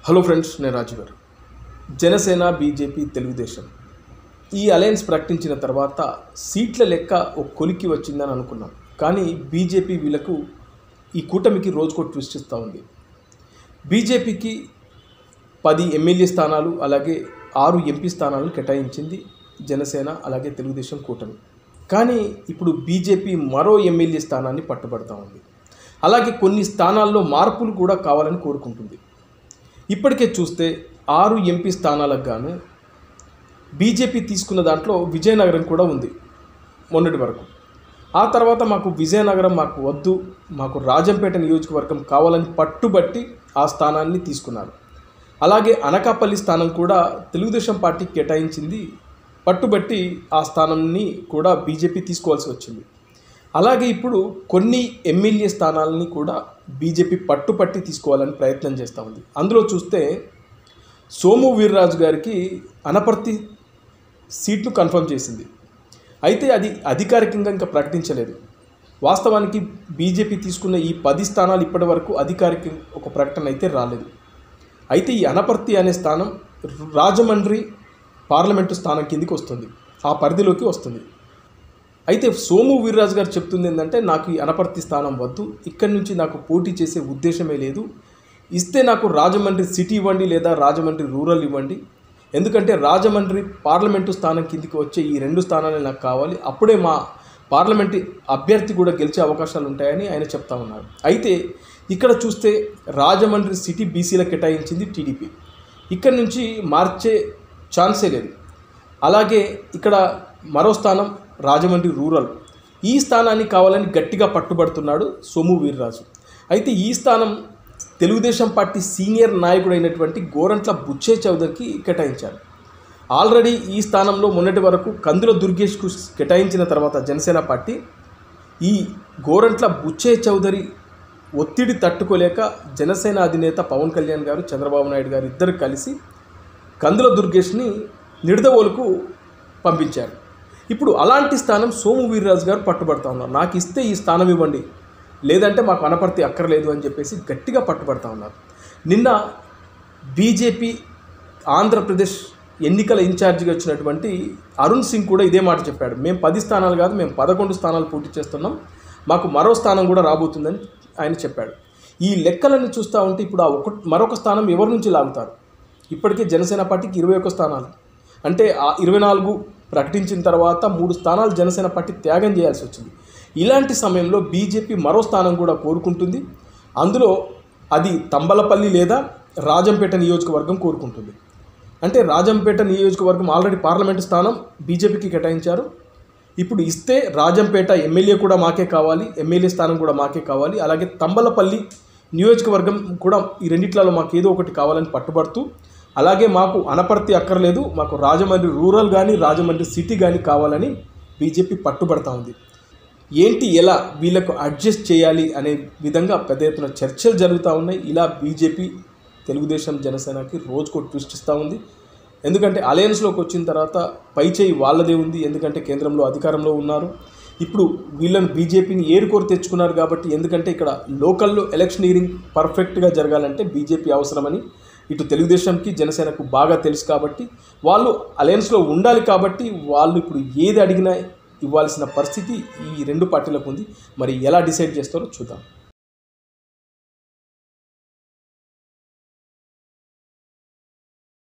Hello friends, నేను రాజు గారు. Janasena, BJP, Telugu Desam ఈ అలయన్స్ ప్రకటించిన తర్వాత సీట్ల లెక్క ఒక కొలిక్కి వచ్చిందని అనుకున్నాం. కానీ బీజేపీ వీళ్ళకు ఈ కూటమికి రోజుకో ట్విస్ట్ ఇస్తూ ఉంది. బీజేపీకి 10 ఎమ్మెల్యే స్థానాలు అలాగే 6 ఎంపీ స్థానాలను కేటాయించింది జనసేన అలాగే తెలుగుదేశం కూటమి. కానీ ఇప్పుడు బీజేపీ మరో ఎమ్మెల్యే స్థానాన్ని పట్టుబడతా ఉంది. అలాగే కొన్ని స్థానాల్లో మార్పులు కూడా కావాలని కోరుకుంటుంది. ఇప్పటికే చూస్తే 6 ఎంపీ స్థానాలకు గాను బీజేపీ తీసుకున్న దాంట్లో విజయనగరం కూడా ఉంది మొన్నటి వరకు. ఆ తర్వాత మాకు విజయనగరం మాకు వద్దు, మాకు రాజంపేట నియోజకవర్గం కావాలని పట్టుబట్టి ఆ స్థానాన్ని తీసుకున్నారు. అలాగే అనకాపల్లి స్థానం కూడా తెలుగుదేశం పార్టీకి కేటాయించింది, పట్టుబట్టి ఆ స్థానాన్ని కూడా బీజేపీ తీసుకోవాల్సి వచ్చింది. అలాగే ఇప్పుడు కొన్ని ఎమ్మెల్యే స్థానాలని కూడా బీజేపీ పట్టుపట్టి తీసుకోవాలని ప్రయత్నం చేస్తూ ఉంది. అందులో చూస్తే సోము వీర్రాజు గారికి అనపర్తి సీట్లు కన్ఫర్మ్ చేసింది. అయితే అది అధికారికంగా ఇంకా ప్రకటించలేదు. వాస్తవానికి బీజేపీ తీసుకున్న ఈ 10 స్థానాలు ఇప్పటి వరకు అధికారిక ఒక ప్రకటన అయితే రాలేదు. అయితే ఈ అనపర్తి అనే స్థానం రాజమండ్రి పార్లమెంటు స్థానం కిందికి వస్తుంది, ఆ పరిధిలోకి వస్తుంది. అయితే సోము వీర్రాజు గారు చెప్తుంది ఏంటంటే, నాకు ఈ అనపర్తి స్థానం వద్దు, ఇక్కడి నుంచి నాకు పోటీ చేసే ఉద్దేశమే లేదు, ఇస్తే నాకు రాజమండ్రి సిటీ ఇవ్వండి లేదా రాజమండ్రి రూరల్ ఇవ్వండి, ఎందుకంటే రాజమండ్రి పార్లమెంటు స్థానం కిందికి వచ్చే ఈ 2 స్థానాలే నాకు కావాలి, అప్పుడే మా పార్లమెంటు అభ్యర్థి కూడా గెలిచే అవకాశాలు ఉంటాయని ఆయన చెప్తా ఉన్నారు. అయితే ఇక్కడ చూస్తే రాజమండ్రి సిటీ బీసీలకు కేటాయించింది టీడీపీ, ఇక్కడ నుంచి మార్చే ఛాన్సే లేదు. అలాగే ఇక్కడ మరో స్థానం రాజమండ్రి రూరల్, ఈ స్థానాన్ని కావాలని గట్టిగా పట్టుబడుతున్నాడు సోము వీర్రాజు. అయితే ఈ స్థానం తెలుగుదేశం పార్టీ సీనియర్ నాయకుడైనటువంటి గోరంట్ల బుచ్చే చౌదరికి కేటాయించారు. ఆల్రెడీ ఈ స్థానంలో మొన్నటి వరకు కందుల దుర్గేష్కు కేటాయించిన తర్వాత జనసేన పార్టీ ఈ గోరంట్ల బుచ్చే చౌదరి ఒత్తిడి తట్టుకోలేక జనసేన అధినేత పవన్ కళ్యాణ్ గారు, చంద్రబాబు నాయుడు గారు ఇద్దరు కలిసి కందుల దుర్గేష్ని నిడదవోలుకు పంపించారు. ఇప్పుడు అలాంటి స్థానం సోము వీర్రాజు గారు పట్టుబడతా ఉన్నారు. నాకు ఇస్తే ఈ స్థానం ఇవ్వండి, లేదంటే మాకు అనపర్తి అక్కర్లేదు అని చెప్పేసి గట్టిగా పట్టుబడతా ఉన్నారు. నిన్న బీజేపీ ఆంధ్రప్రదేశ్ ఎన్నికల ఇన్ఛార్జిగా వచ్చినటువంటి అరుణ్ సింగ్ కూడా ఇదే మాట చెప్పాడు. మేము 10 స్థానాలు కాదు, మేము 11 స్థానాలు పోటీ చేస్తున్నాం, మాకు మరో స్థానం కూడా రాబోతుందని ఆయన చెప్పాడు. ఈ లెక్కలన్నీ చూస్తూ ఉంటే ఇప్పుడు మరొక స్థానం ఎవరి నుంచి లాగుతారు? ఇప్పటికే జనసేన పార్టీకి 21 స్థానాలు, అంటే ఆ 24 ప్రకటించిన తర్వాత 3 స్థానాలు జనసేన పార్టీ త్యాగం చేయాల్సి వచ్చింది. ఇలాంటి సమయంలో బీజేపీ మరో స్థానం కూడా కోరుకుంటుంది. అందులో అది తంబలపల్లి లేదా రాజంపేట నియోజకవర్గం కోరుకుంటుంది. అంటే రాజంపేట నియోజకవర్గం ఆల్రెడీ పార్లమెంటు స్థానం బీజేపీకి కేటాయించారు. ఇప్పుడు ఇస్తే రాజంపేట ఎమ్మెల్యే కూడా మాకే కావాలి, ఎమ్మెల్యే స్థానం కూడా మాకే కావాలి, అలాగే తంబలపల్లి నియోజకవర్గం కూడా ఈ రెండిట్లలో మాకు ఏదో ఒకటి కావాలని పట్టుబడుతూ, అలాగే మాకు అనపర్తి అక్కర్లేదు, మాకు రాజమండ్రి రూరల్ కానీ రాజమండ్రి సిటీ కానీ కావాలని బీజేపీ పట్టుబడతా ఉంది. ఏంటి ఎలా వీళ్ళకు అడ్జస్ట్ చేయాలి అనే విధంగా పెద్ద ఎత్తున చర్చలు జరుగుతూ ఉన్నాయి. ఇలా బీజేపీ తెలుగుదేశం జనసేనకి రోజుకో ట్విస్ట్ ఇస్తూ ఉంది. ఎందుకంటే అలయన్స్లోకి వచ్చిన తర్వాత పైచేయి వాళ్ళదే ఉంది, ఎందుకంటే కేంద్రంలో అధికారంలో ఉన్నారు. ఇప్పుడు వీళ్ళని బీజేపీని ఏరుకోరు తెచ్చుకున్నారు కాబట్టి, ఎందుకంటే ఇక్కడ లోకల్లో ఎలక్షనీరింగ్ పర్ఫెక్ట్గా జరగాలంటే బీజేపీ అవసరమని ఇటు తెలుగుదేశంకి జనసేనకు బాగా తెలుసు కాబట్టి, వాళ్ళు అలయన్స్లో ఉండాలి కాబట్టి వాళ్ళు ఇప్పుడు ఏది అడిగినా ఇవ్వాల్సిన పరిస్థితి ఈ 2 పార్టీలకు ఉంది. మరి ఎలా డిసైడ్ చేస్తారో చూద్దాం.